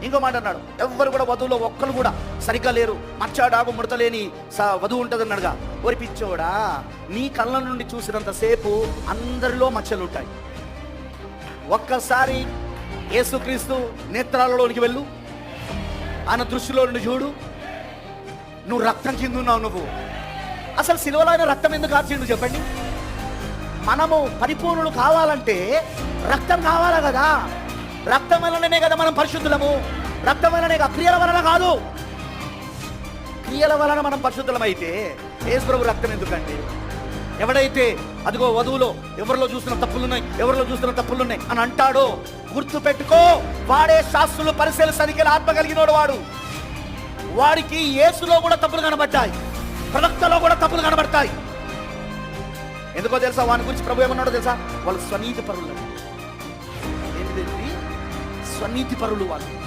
ఇంకో మాట అన్నాడు, ఎవ్వరు కూడా వధువులో ఒక్కరు కూడా సరిగ్గా లేరు, మచ్చాడాగు ముడతలేని వధువు ఉంటుంది అన్నాడుగా. ఓరి పిచ్చోడా, నీ కళ్ళ నుండి చూసినంతసేపు అందరిలో మచ్చలు ఉంటాయి. ఒక్కసారి యేసుక్రీస్తు నేత్రాలలోనికి వెళ్ళు, ఆయన దృష్టిలో నుండి చూడు. నువ్వు రక్తం కింద ఉన్నావు. నువ్వు అసలు సిలువలో ఆయన రక్తం ఎందుకు కార్చిండు చెప్పండి? మనము పరిపూర్ణులు కావాలంటే రక్తం కావాలా కదా. రక్తం వలననే కదా మనం పరిశుద్ధులము. రక్తం వలనే, క్రియల వలన కాదు. క్రియల వలన మనం పరిశుద్ధులమైతే యేసు ప్రభు రక్తం ఎందుకండి? ఎవడైతే అదిగో వధువులో ఎవరిలో చూస్తున్న తప్పులున్నాయి అని అంటాడో, గుర్తు పెట్టుకో, వాడే శాస్త్రులు, పరిశీలన, సరిగ్గా ఆత్మ కలిగినోడు వాడు. వాడికి యేసులో కూడా తప్పులు కనబడ్డాయి, ప్రవక్తలో కూడా తప్పులు కనబడతాయి. ఎందుకో తెలుసా? వాని గురించి ప్రభు ఏమన్నాడో తెలుసా? వాళ్ళు స్వనీతి పరులు. ఏంటిది? స్వనీతి పరులు వాళ్ళు.